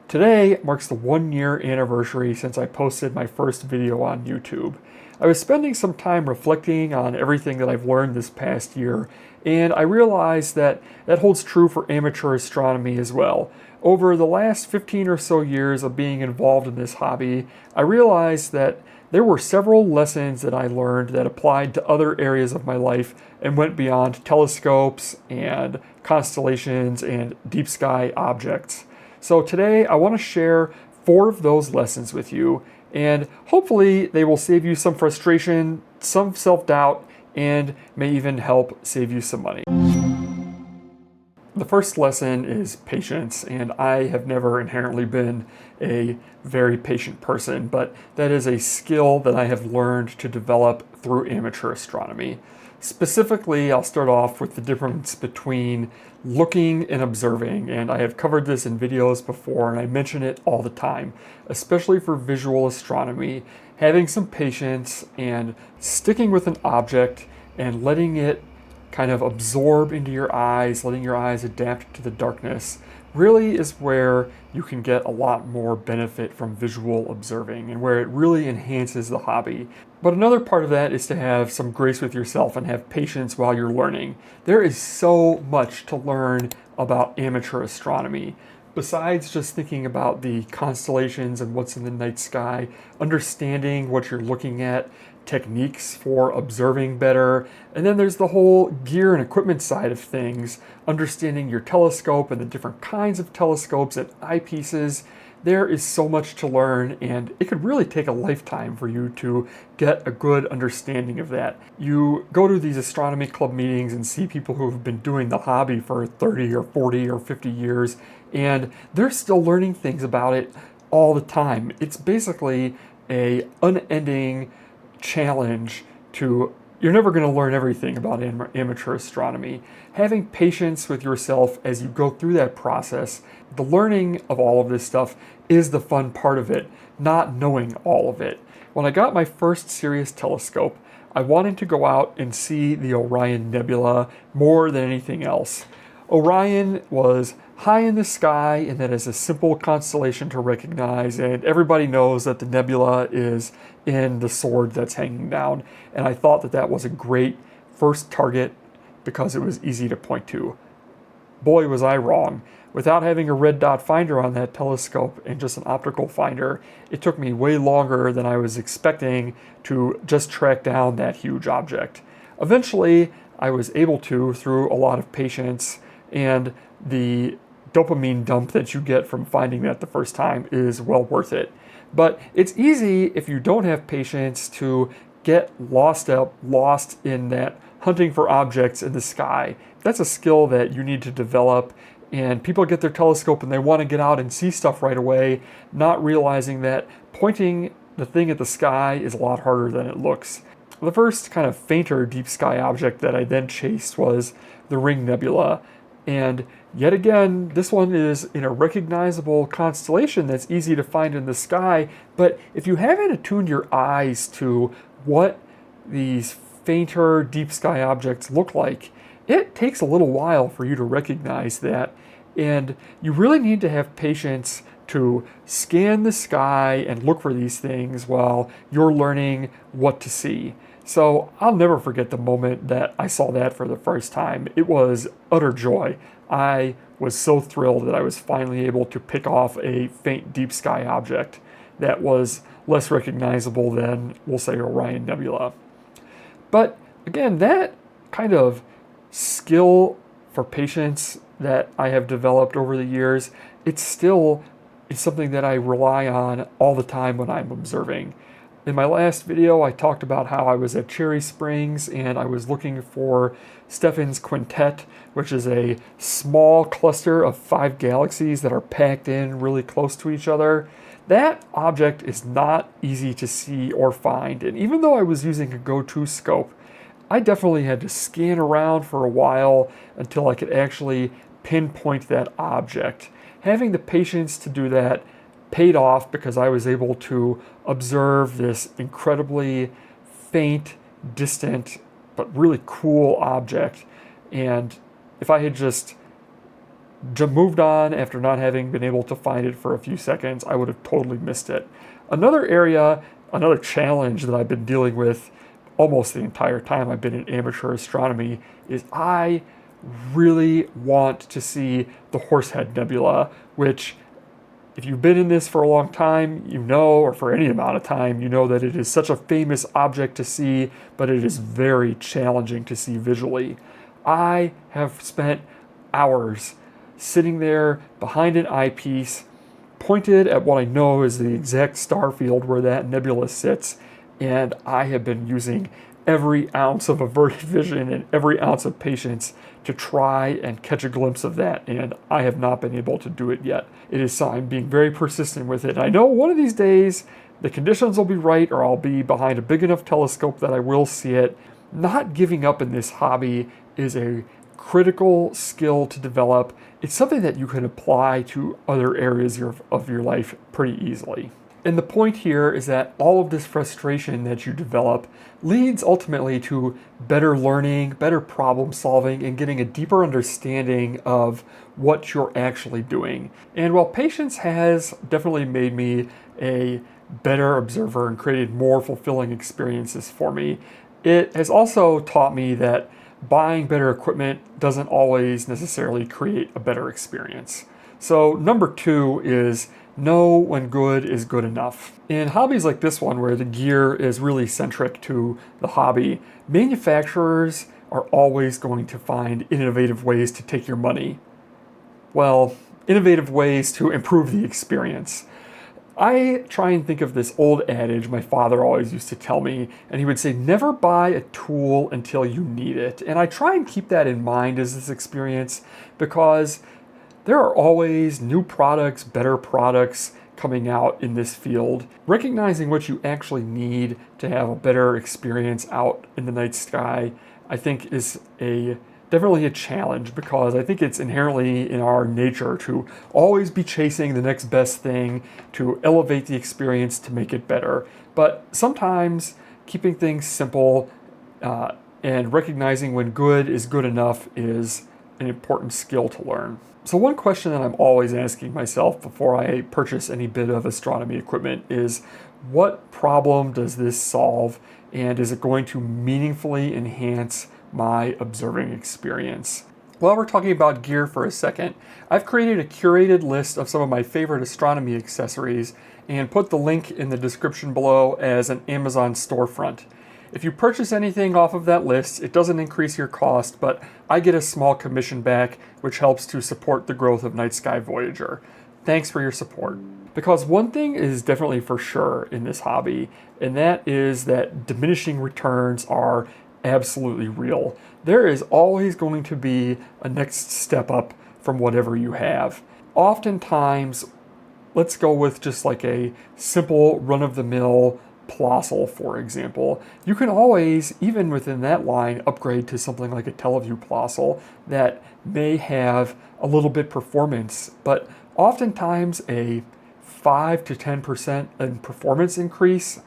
Today marks the 1 year anniversary since I posted my first video on YouTube. I was spending some time reflecting on everything that I've learned this past year, and I realized that that holds true for amateur astronomy as well. Over the last 15 or so years of being involved in this hobby, I realized that there were several lessons that I learned that applied to other areas of my life and went beyond telescopes and constellations and deep sky objects. So today I want to share 4 of those lessons with you, and hopefully they will save you some frustration, some self-doubt, and may even help save you some money. The first lesson is patience, and I have never inherently been a very patient person, but that is a skill that I have learned to develop through amateur astronomy. Specifically, I'll start off with the difference between looking and observing, and I have covered this in videos before, and I mention it all the time, especially for visual astronomy. Having some patience and sticking with an object and letting it kind of absorb into your eyes, letting your eyes adapt to the darkness, really is where you can get a lot more benefit from visual observing and where it really enhances the hobby. But another part of that is to have some grace with yourself and have patience while you're learning. There is so much to learn about amateur astronomy. Besides just thinking about the constellations and what's in the night sky, understanding what you're looking at, techniques for observing better, and then there's the whole gear and equipment side of things, understanding your telescope and the different kinds of telescopes and eyepieces. There is so much to learn, and it could really take a lifetime for you to get a good understanding of that. You go to these astronomy club meetings and see people who have been doing the hobby for 30 or 40 or 50 years, and they're still learning things about it all the time. It's basically a unending challenge to, you're never going to learn everything about amateur astronomy. Having patience with yourself as you go through that process, the learning of all of this stuff is the fun part of it, not knowing all of it. When I got my first serious telescope, I wanted to go out and see the Orion Nebula more than anything else. Orion was high in the sky, and that is a simple constellation to recognize, and everybody knows that the nebula is in the sword that's hanging down, and I thought that that was a great first target because it was easy to point to. Boy, was I wrong. Without having a red dot finder on that telescope and just an optical finder, it took me way longer than I was expecting to just track down that huge object. Eventually, I was able to, through a lot of patience, and the dopamine dump that you get from finding that the first time is well worth it. But it's easy, if you don't have patience, to get lost in that hunting for objects in the sky. That's a skill that you need to develop, and people get their telescope and they want to get out and see stuff right away, not realizing that pointing the thing at the sky is a lot harder than it looks. The first kind of fainter deep sky object that I then chased was the Ring Nebula. And yet again, this one is in a recognizable constellation that's easy to find in the sky, but if you haven't attuned your eyes to what these fainter deep sky objects look like, it takes a little while for you to recognize that, and you really need to have patience to scan the sky and look for these things while you're learning what to see. So I'll never forget the moment that I saw that for the first time. It was utter joy. I was so thrilled that I was finally able to pick off a faint deep sky object that was less recognizable than, we'll say, Orion Nebula. But again, that kind of skill for patience that I have developed over the years, it's still something that I rely on all the time when I'm observing. In my last video, I talked about how I was at Cherry Springs and I was looking for Stephan's Quintet, which is a small cluster of 5 galaxies that are packed in really close to each other. That object is not easy to see or find, and even though I was using a go-to scope, I definitely had to scan around for a while until I could actually pinpoint that object. Having the patience to do that paid off because I was able to observe this incredibly faint, distant, but really cool object. And if I had just moved on after not having been able to find it for a few seconds, I would have totally missed it. Another area, another challenge that I've been dealing with almost the entire time I've been in amateur astronomy is I really want to see the Horsehead Nebula, which, if you've been in this for a long time, you know, or for any amount of time, you know that it is such a famous object to see, but it is very challenging to see visually. I have spent hours sitting there behind an eyepiece, pointed at what I know is the exact star field where that nebula sits, and I have been using every ounce of averted vision and every ounce of patience to try and catch a glimpse of that, and I have not been able to do it yet. I'm being very persistent with it. I know one of these days the conditions will be right, or I'll be behind a big enough telescope that I will see it. Not giving up in this hobby is a critical skill to develop. It's something that you can apply to other areas of your life pretty easily. And the point here is that all of this frustration that you develop leads ultimately to better learning, better problem solving, and getting a deeper understanding of what you're actually doing. And while patience has definitely made me a better observer and created more fulfilling experiences for me, it has also taught me that buying better equipment doesn't always necessarily create a better experience. So number 2 is know when good is good enough. In hobbies like this one, where the gear is really centric to the hobby, manufacturers are always going to find innovative ways to take your money. Well, innovative ways to improve the experience. I try and think of this old adage my father always used to tell me, and he would say, never buy a tool until you need it. And I try and keep that in mind as this experience, because there are always new products, better products coming out in this field. Recognizing what you actually need to have a better experience out in the night sky, I think is definitely a challenge, because I think it's inherently in our nature to always be chasing the next best thing, to elevate the experience, to make it better. But sometimes keeping things simple and recognizing when good is good enough is an important skill to learn. So one question that I'm always asking myself before I purchase any bit of astronomy equipment is, what problem does this solve, and is it going to meaningfully enhance my observing experience? While we're talking about gear for a second, I've created a curated list of some of my favorite astronomy accessories and put the link in the description below as an Amazon storefront. If you purchase anything off of that list, it doesn't increase your cost, but I get a small commission back, which helps to support the growth of Night Sky Voyager. Thanks for your support. Because one thing is definitely for sure in this hobby, and that is that diminishing returns are absolutely real. There is always going to be a next step up from whatever you have. Oftentimes, let's go with just like a simple run-of-the-mill Plossel, for example. You can always, even within that line, upgrade to something like a TeleVue Plossel that may have a little bit performance, but oftentimes a 5 to 10% in performance increase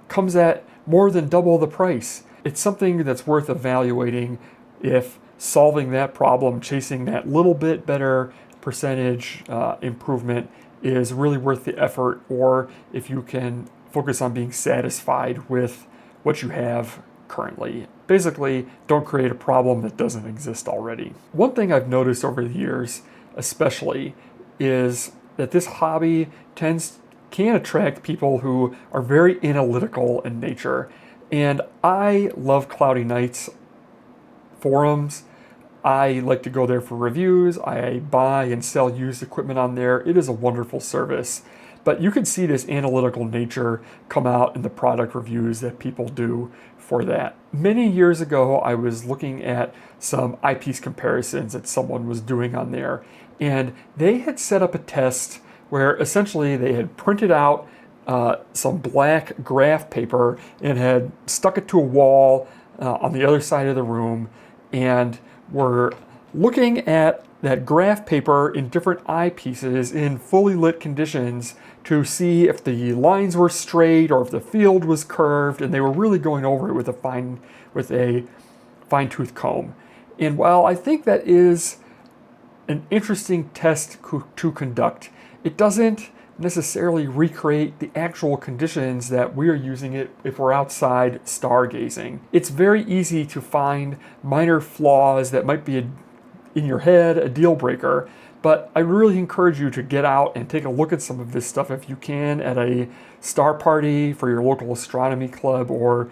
comes at more than double the price. It's something that's worth evaluating if solving that problem, chasing that little bit better percentage improvement is really worth the effort, or if you can focus on being satisfied with what you have currently. Basically, don't create a problem that doesn't exist already. One thing I've noticed over the years, especially, is that this hobby can attract people who are very analytical in nature. And I love Cloudy Nights forums. I like to go there for reviews. I buy and sell used equipment on there. It is a wonderful service. But you can see this analytical nature come out in the product reviews that people do for that. Many years ago, I was looking at some eyepiece comparisons that someone was doing on there, and they had set up a test where essentially they had printed out some black graph paper and had stuck it to a wall on the other side of the room, and were looking at that graph paper in different eyepieces in fully lit conditions to see if the lines were straight or if the field was curved, and they were really going over it with a fine-tooth comb. And while I think that is an interesting test to conduct. It doesn't necessarily recreate the actual conditions that we're using it if we're outside stargazing. It's very easy to find minor flaws that might be in your head a deal breaker, but I really encourage you to get out and take a look at some of this stuff if you can at a star party for your local astronomy club, or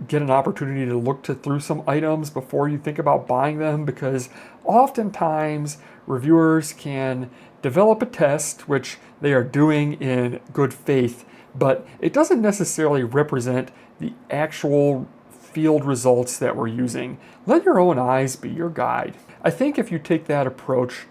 get an opportunity to look through some items before you think about buying them, because oftentimes reviewers can develop a test, which they are doing in good faith, but it doesn't necessarily represent the actual field results that we're using. Let your own eyes be your guide. I think if you take that approach,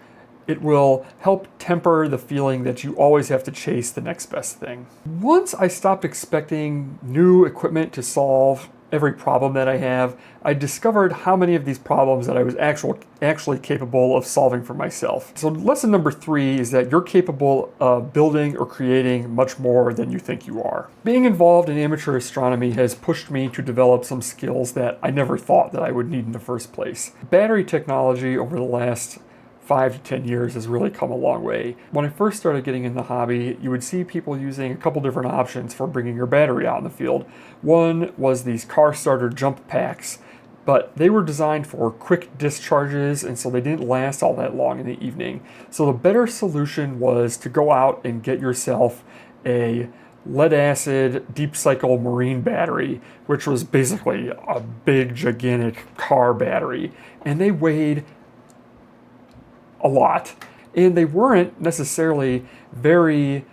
it will help temper the feeling that you always have to chase the next best thing. Once I stopped expecting new equipment to solve every problem that I have, I discovered how many of these problems that I was actually capable of solving for myself. So lesson number 3 is that you're capable of building or creating much more than you think you are. Being involved in amateur astronomy has pushed me to develop some skills that I never thought that I would need in the first place. Battery technology over the last 5 to 10 years has really come a long way. When I first started getting in the hobby, you would see people using a couple different options for bringing your battery out in the field. One was these car starter jump packs, but they were designed for quick discharges, and so they didn't last all that long in the evening. So the better solution was to go out and get yourself a lead acid deep cycle marine battery, which was basically a big gigantic car battery, and they weighed a lot, and they weren't necessarily very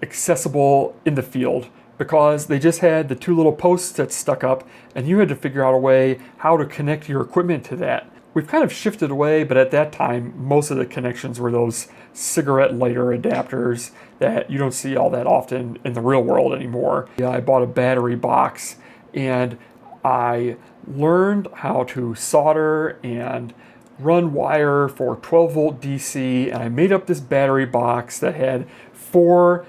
accessible in the field, because they just had the 2 little posts that stuck up, and you had to figure out a way how to connect your equipment to that. We've kind of shifted away, but at that time most of the connections were those cigarette lighter adapters that you don't see all that often in the real world anymore. Yeah, I bought a battery box, and I learned how to solder and run wire for 12 volt DC, and I made up this battery box that had 4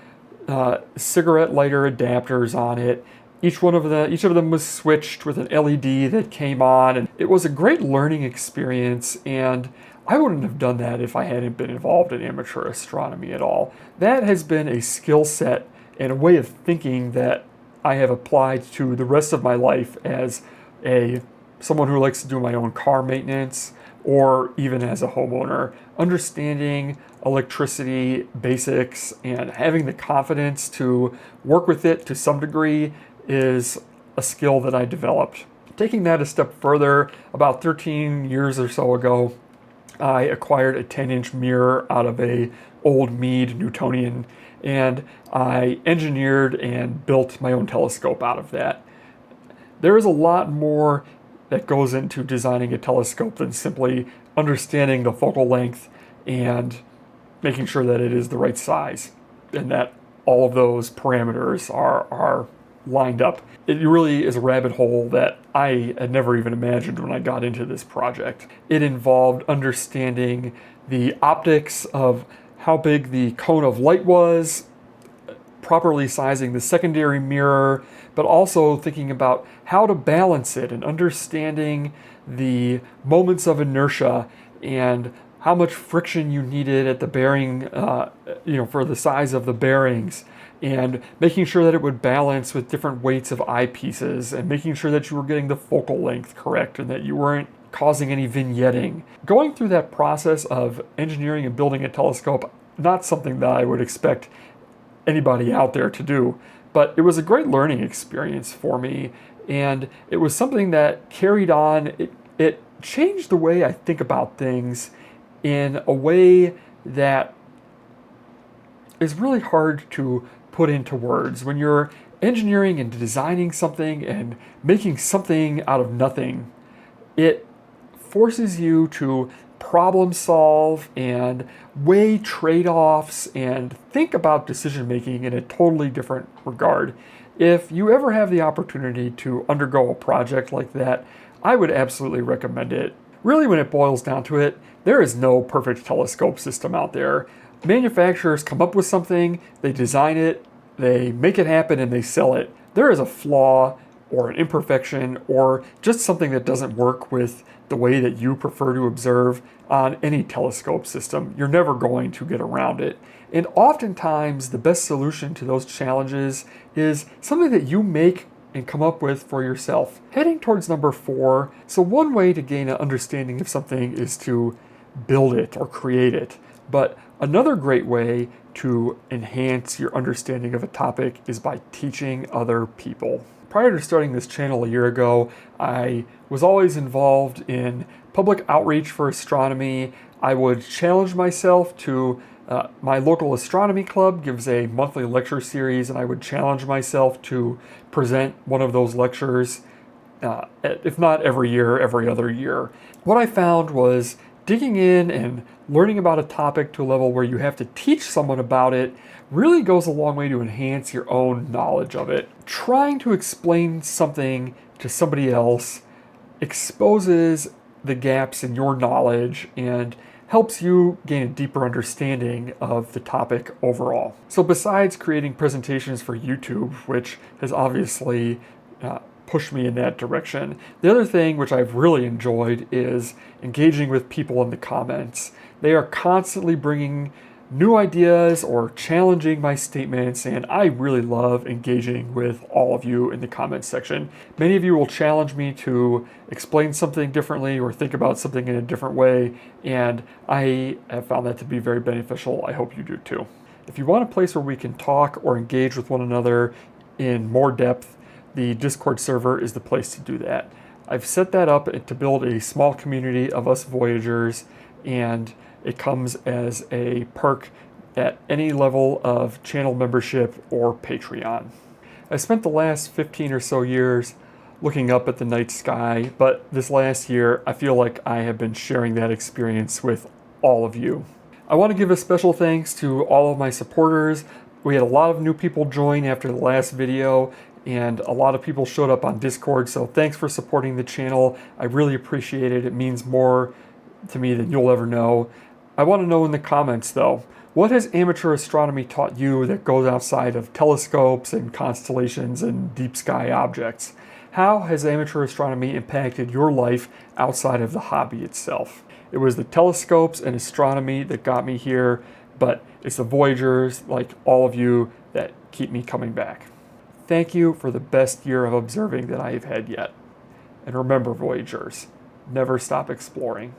cigarette lighter adapters on it. Each of them was switched with an LED that came on, and it was a great learning experience, and I wouldn't have done that if I hadn't been involved in amateur astronomy at all. That has been a skill set and a way of thinking that I have applied to the rest of my life as someone who likes to do my own car maintenance, or even as a homeowner. Understanding electricity basics and having the confidence to work with it to some degree is a skill that I developed. Taking that a step further, about 13 years or so ago, I acquired a 10-inch mirror out of a old Meade Newtonian, and I engineered and built my own telescope out of that. There is a lot more that goes into designing a telescope than simply understanding the focal length and making sure that it is the right size and that all of those parameters are lined up. It really is a rabbit hole that I had never even imagined when I got into this project. It involved understanding the optics of how big the cone of light was, properly sizing the secondary mirror, but also thinking about how to balance it and understanding the moments of inertia and how much friction you needed at the bearing, for the size of the bearings, and making sure that it would balance with different weights of eyepieces, and making sure that you were getting the focal length correct and that you weren't causing any vignetting. Going through that process of engineering and building a telescope, not something that I would expect anybody out there to do, but it was a great learning experience for me, and it was something that carried on. It changed the way I think about things in a way that is really hard to put into words. When you're engineering and designing something and making something out of nothing, it forces you to problem solve and weigh trade-offs and think about decision making in a totally different regard. If you ever have the opportunity to undergo a project like that, I would absolutely recommend it. Really, when it boils down to it, there is no perfect telescope system out there. Manufacturers come up with something, they design it, they make it happen, and they sell it. There is a flaw or an imperfection or just something that doesn't work with the way that you prefer to observe on any telescope system. You're never going to get around it. And oftentimes, the best solution to those challenges is something that you make and come up with for yourself. Heading towards number 4, so one way to gain an understanding of something is to build it or create it. But another great way to enhance your understanding of a topic is by teaching other people. Prior to starting this channel a year ago, I was always involved in public outreach for astronomy. I would challenge myself to my local astronomy club gives a monthly lecture series, and I would challenge myself to present one of those lectures, if not every year, every other year. What I found was digging in and learning about a topic to a level where you have to teach someone about it really goes a long way to enhance your own knowledge of it. Trying to explain something to somebody else exposes the gaps in your knowledge and helps you gain a deeper understanding of the topic overall. So besides creating presentations for YouTube, which has obviously pushed me in that direction, the other thing which I've really enjoyed is engaging with people in the comments. They are constantly bringing new ideas or challenging my statements, and I really love engaging with all of you in the comments section. Many of you will challenge me to explain something differently or think about something in a different way, and I have found that to be very beneficial. I hope you do too. If you want a place where we can talk or engage with one another in more depth, the Discord server is the place to do that. I've set that up to build a small community of us Voyagers, and it comes as a perk at any level of channel membership or Patreon. I spent the last 15 or so years looking up at the night sky, but this last year I feel like I have been sharing that experience with all of you. I want to give a special thanks to all of my supporters. We had a lot of new people join after the last video, and a lot of people showed up on Discord, so thanks for supporting the channel. I really appreciate it. It means more to me than you'll ever know. I want to know in the comments though, what has amateur astronomy taught you that goes outside of telescopes and constellations and deep sky objects? How has amateur astronomy impacted your life outside of the hobby itself? It was the telescopes and astronomy that got me here, but it's the Voyagers, like all of you, that keep me coming back. Thank you for the best year of observing that I have had yet. And remember, Voyagers, never stop exploring.